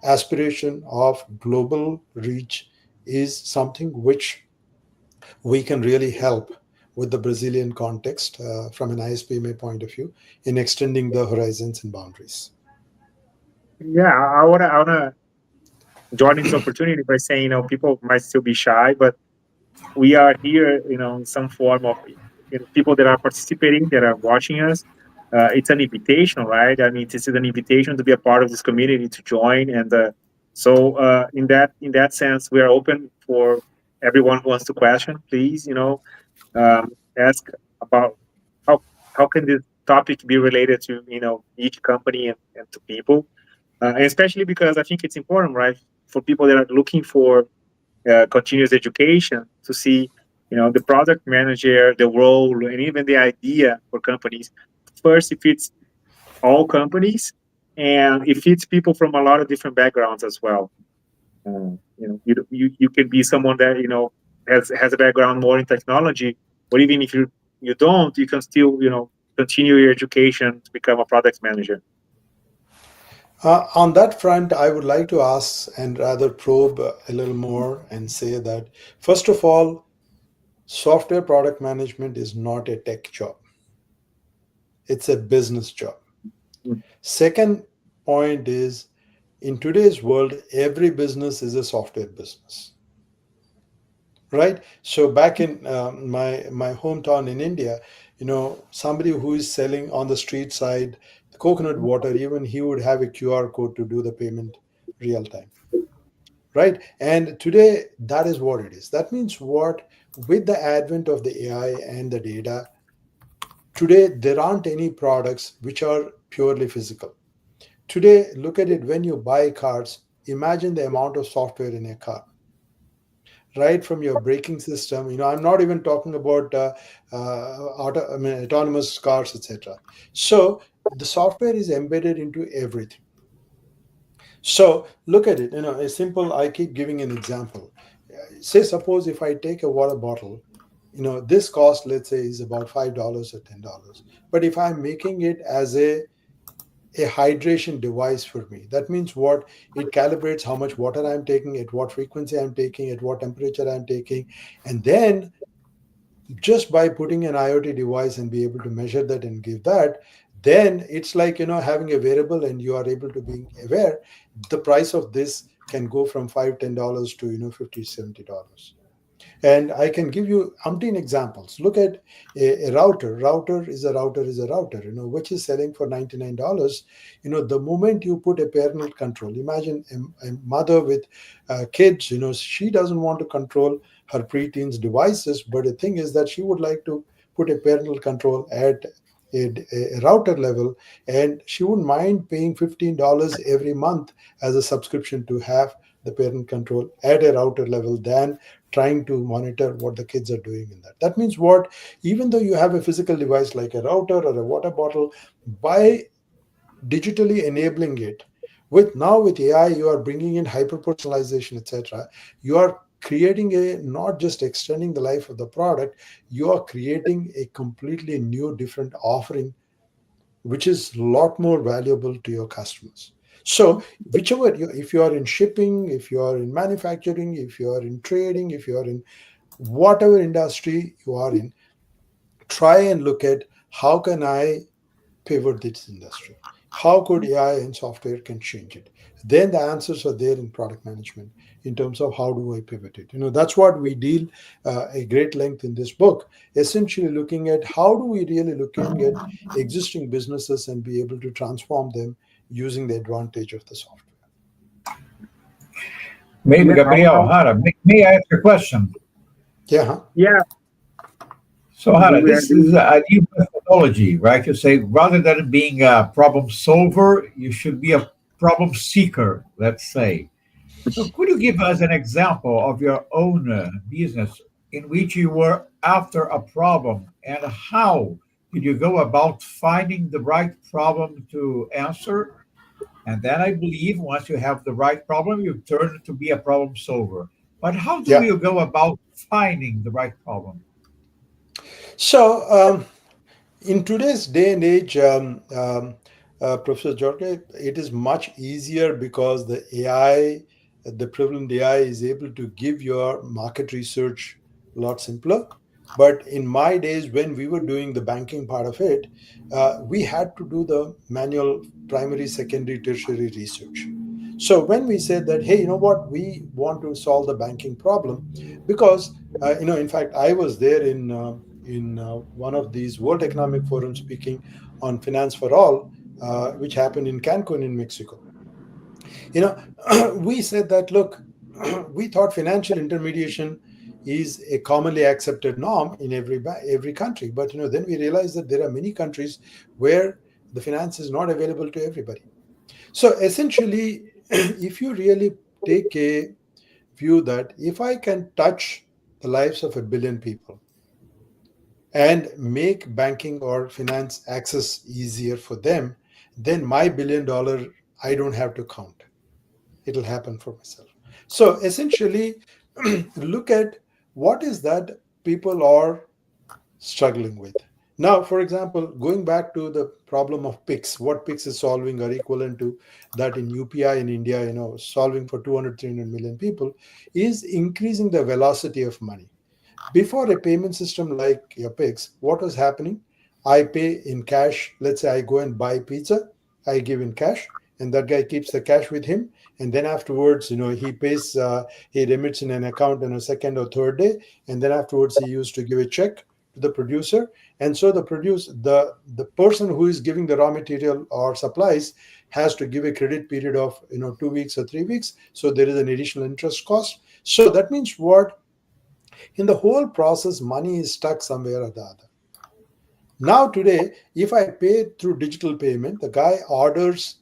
aspiration of global reach is something which we can really help with the Brazilian context from an ISPMA point of view in extending the horizons and boundaries. Yeah, I wanna join this opportunity by saying, people might still be shy, but we are here, in some form of people that are participating, that are watching us. It's an invitation, right? I mean, this is an invitation to be a part of this community, to join, and so in that sense, we are open for everyone who wants to question. Please, ask about how can this topic be related to each company and to people, and especially because I think it's important, right, for people that are looking for continuous education, to see the product manager, the role, and even the idea for companies. First, it fits all companies, and it fits people from a lot of different backgrounds as well. You can be someone that has a background more in technology, but even if you don't, you can still continue your education to become a product manager. On that front, I would like to ask and rather probe a little more and say that, first of all, software product management is not a tech job. It's a business job. Second point is, in today's world, every business is a software business, right? So back in my hometown in India, somebody who is selling on the street side coconut water, even he would have a QR code to do the payment real time, right? And today, that is what it is. That means what? With the advent of the AI and the data, today there aren't any products which are purely physical. Today, look at it, when you buy cars, imagine the amount of software in a car. Right from your braking system, I'm not even talking about autonomous cars, etc. So the software is embedded into everything. So look at it, a simple, I keep giving an example. Say, suppose if I take a water bottle, this cost, let's say, is about $5 or $10. But if I'm making it as a hydration device for me, that means what? It calibrates how much water I'm taking, at what frequency I'm taking, at what temperature I'm taking, and then just by putting an IoT device and be able to measure that and give that, then it's like, having a wearable and you are able to be aware the price of this can go from $5-10 to $50-70. And I can give you umpteen examples. Look at a router. Router is a router, which is selling for $99. The moment you put a parental control, imagine a mother with kids, she doesn't want to control her preteens devices, but the thing is that she would like to put a parental control at a router level, and she wouldn't mind paying $15 every month as a subscription to have the parent control at a router level than trying to monitor what the kids are doing in that. That means what? Even though you have a physical device like a router or a water bottle, by digitally enabling it, with AI, you are bringing in hyper personalization, etc. You are creating not just extending the life of the product, you are creating a completely new, different offering, which is a lot more valuable to your customers. So if you are in shipping, if you are in manufacturing, if you are in trading, if you are in whatever industry you are in, try and look at how can I pivot this industry? How could AI and software can change it? Then the answers are there in product management in terms of how do I pivot it. That's what we deal a great length in this book, essentially looking at how do we really looking at existing businesses and be able to transform them using the advantage of the software. Maybe Gabriel, Hara, may I ask a question? Yeah. Yeah. So, Hara, this is a new methodology, right? You say rather than being a problem solver, you should be a problem seeker, let's say. So, could you give us an example of your own business in which you were after a problem, and how did you go about finding the right problem to answer? And then I believe once you have the right problem, you turn to be a problem solver. But how do you go about finding the right problem? So, in today's day and age, Professor Jorge, it is much easier because the prevalent AI is able to give your market research a lot simpler. But in my days, when we were doing the banking part of it, we had to do the manual primary, secondary, tertiary research. So when we said that, hey, you know what, we want to solve the banking problem, because in fact, I was there in one of these World Economic Forum speaking on finance for all, which happened in Cancun in Mexico. We said that, look, we thought financial intermediation is a commonly accepted norm in every country, but then we realized that there are many countries where the finance is not available to everybody. So essentially, if you really take a view that if I can touch the lives of 1 billion people and make banking or finance access easier for them, then my $1 billion, I don't have to count. It'll happen for myself. So essentially, look at what is that people are struggling with. Now, for example, going back to the problem of PIX, what PIX is solving are equivalent to that in UPI in India, solving for 200, 300 million people, is increasing the velocity of money. Before a payment system like your PIX, what was happening? I pay in cash. Let's say I go and buy pizza, I give in cash, and that guy keeps the cash with him. And then afterwards, he pays, he remits in an account on a second or third day. And then afterwards, he used to give a check to the producer. And so the person who is giving the raw material or supplies has to give a credit period of 2 weeks or 3 weeks. So there is an additional interest cost. So that means what? In the whole process, money is stuck somewhere or the other. Now today, if I pay through digital payment, the guy orders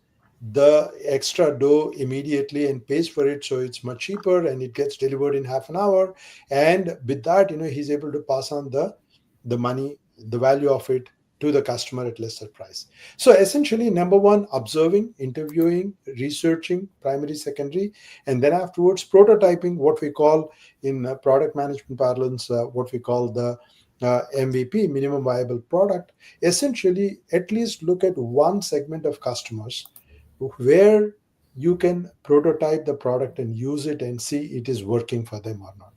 the extra dough immediately and pays for it, so it's much cheaper and it gets delivered in half an hour. And with that, he's able to pass on the money, the value of it to the customer at lesser price. So essentially, number one, observing, interviewing, researching, primary, secondary, and then afterwards prototyping, what we call in product management parlance, what we call the MVP, minimum viable product. Essentially, at least look at one segment of customers where you can prototype the product and use it and see it is working for them or not.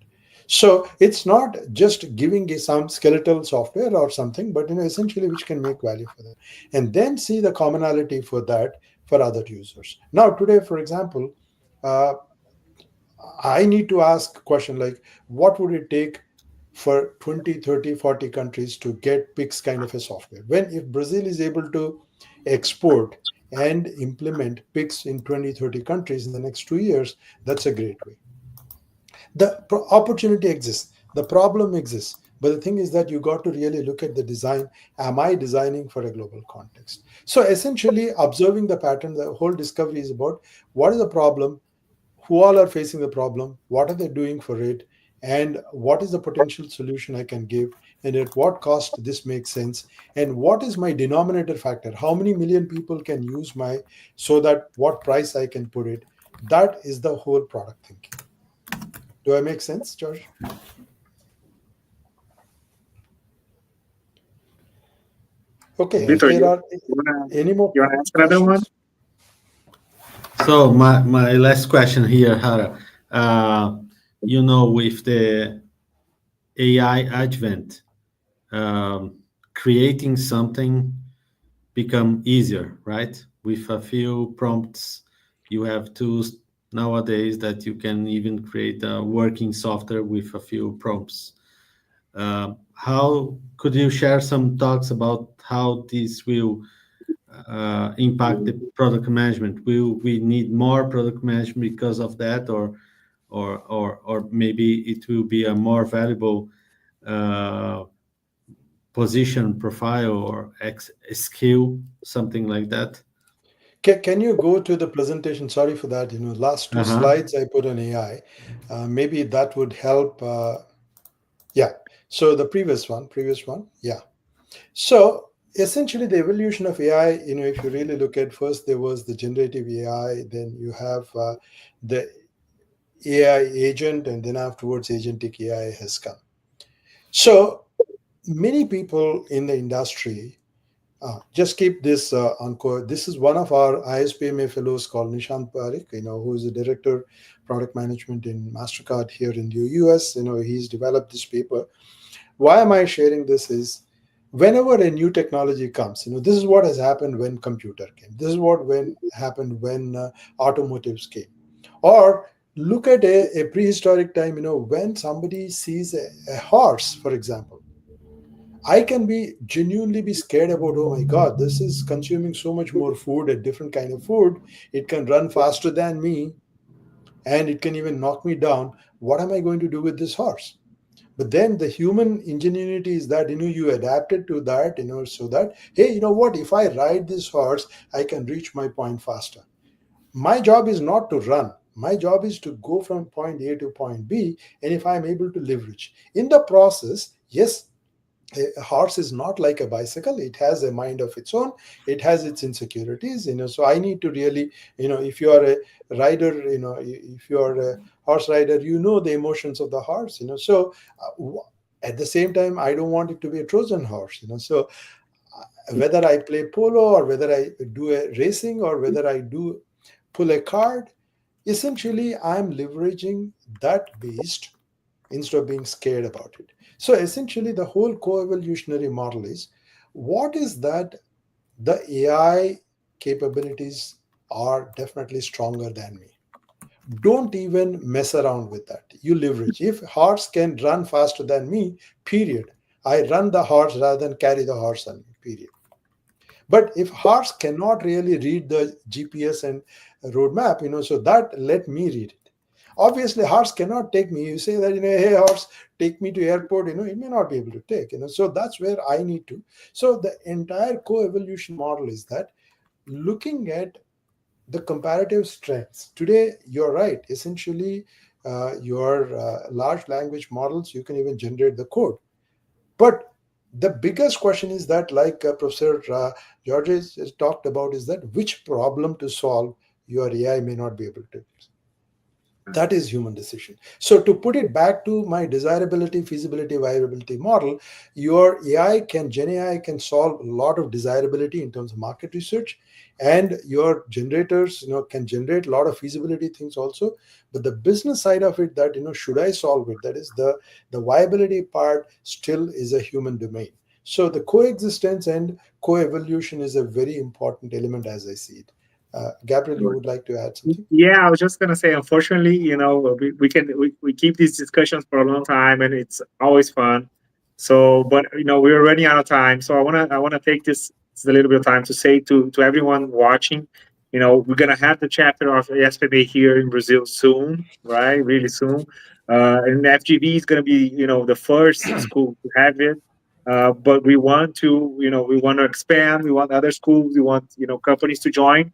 So it's not just giving some skeletal software or something, but essentially which can make value for them, and then see the commonality for that for other users. Now today, for example, I need to ask a question like, what would it take for 20, 30, 40 countries to get PIX kind of a software? When if Brazil is able to export and implement PIX in 20, 30 countries in the next 2 years, that's a great way. The opportunity exists, the problem exists, but the thing is that you got to really look at the design. Am I designing for a global context? So essentially observing the pattern, the whole discovery is about what is the problem, who all are facing the problem, what are they doing for it, and what is the potential solution I can give, and at what cost this makes sense, and what is my denominator factor, how many million people can use my, so that what price I can put it. That is the whole product thinking. Do I make sense, George? Okay, if Vitor, there are any more you wanna ask another one? So my last question here, Hara. With the AI advent, creating something become easier, right? With a few prompts, you have tools nowadays that you can even create a working software with a few prompts. How could you share some thoughts about how this will impact the product management? Will we need more product management because of that, or maybe it will be a more valuable position profile or skill, something like that? Can you go to the presentation? Sorry for that. Last two slides I put on AI. Maybe that would help. Yeah. So the previous one. Yeah. So essentially the evolution of AI, if you really look at, first there was the generative AI, then you have the AI agent, and then afterwards agentic AI has come. So many people in the industry, just keep this on core. This is one of our ISPMA fellows called Nishant Parikh, who is the director product management in MasterCard here in the US. He's developed this paper. Why am I sharing this is, whenever a new technology comes, this is what has happened when computer came. This is what happened when automotives came. Or look at a prehistoric time, when somebody sees a horse, for example. I can be genuinely be scared about, oh my God, this is consuming so much more food, a different kind of food. It can run faster than me, and it can even knock me down. What am I going to do with this horse? But then the human ingenuity is that, you adapted to that, so that, hey, you know what, if I ride this horse, I can reach my point faster. My job is not to run. My job is to go from point A to point B, and if I'm able to leverage. In the process, yes, a horse is not like a bicycle. It has a mind of its own. It has its insecurities, so I need to really, if you are a rider, if you are a horse rider, the emotions of the horse, so at the same time, I don't want it to be a Trojan horse, so whether I play polo, or whether I do a racing, or whether I do pull a card, essentially I'm leveraging that beast instead of being scared about it. So essentially the whole co-evolutionary model is, what is that the AI capabilities are definitely stronger than me. Don't even mess around with that. You leverage. If horse can run faster than me, period, I run the horse rather than carry the horse on me, period. But if horse cannot really read the GPS and roadmap, so that let me read it. Obviously, horse cannot take me. You say that, hey, horse, take me to airport, it may not be able to take, so that's where I need to. So the entire co-evolution model is that looking at the comparative strengths. Today, you're right. Essentially, your large language models, you can even generate the code. But the biggest question is that, like Professor Jorge has talked about, is that which problem to solve your AI may not be able to. That is human decision. So to put it back to my desirability, feasibility, viability model, your Gen AI can solve a lot of desirability in terms of market research, and your generators, can generate a lot of feasibility things also. But the business side of it, that, should I solve it? That is the viability part still is a human domain. So the coexistence and co-evolution is a very important element as I see it. Gabriel, you would like to add something? Yeah, I was just gonna say, unfortunately, we keep these discussions for a long time, and it's always fun. So, but we're running out of time. So I wanna take this a little bit of time to say to everyone watching, we're gonna have the chapter of ISPMA here in Brazil soon, right? Really soon. And FGV is gonna be the first school to have it. But we want to expand. We want other schools. We want companies to join.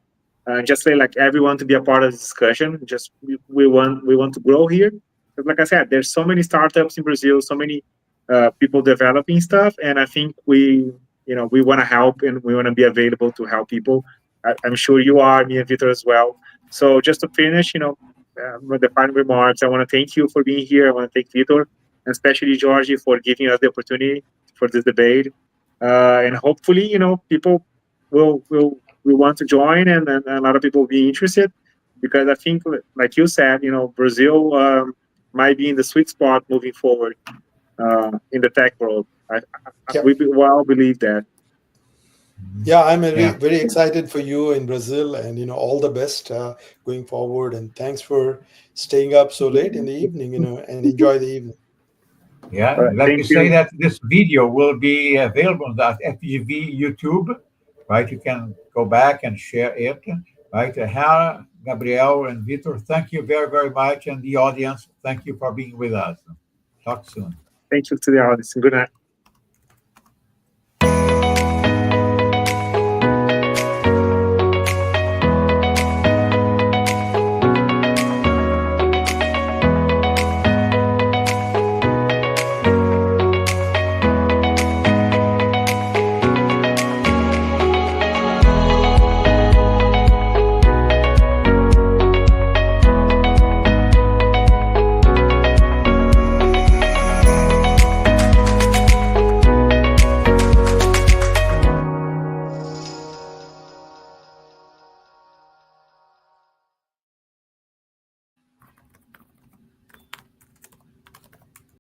Just say like everyone to be a part of the discussion. Just we want to grow here. But like I said, there's so many startups in Brazil, so many people developing stuff, and I think we want to help, and we want to be available to help people. I'm sure you are, me and Vitor as well. So just to finish, with the final remarks, I want to thank you for being here. I want to thank Vitor, and especially Jorge, for giving us the opportunity for this debate. And hopefully, people will want to join, and a lot of people will be interested, because I think, like you said, Brazil might be in the sweet spot moving forward in the tech world. We all believe that. Yeah, I'm very excited for you in Brazil, and all the best going forward. And thanks for staying up so late in the evening, and enjoy the evening. Yeah, let me say that this video will be available on the FGV YouTube, right? You can go back and share it, right? Hara, Gabriel, and Vitor, thank you very, very much. And the audience, thank you for being with us. Talk soon. Thank you to the audience. Good night.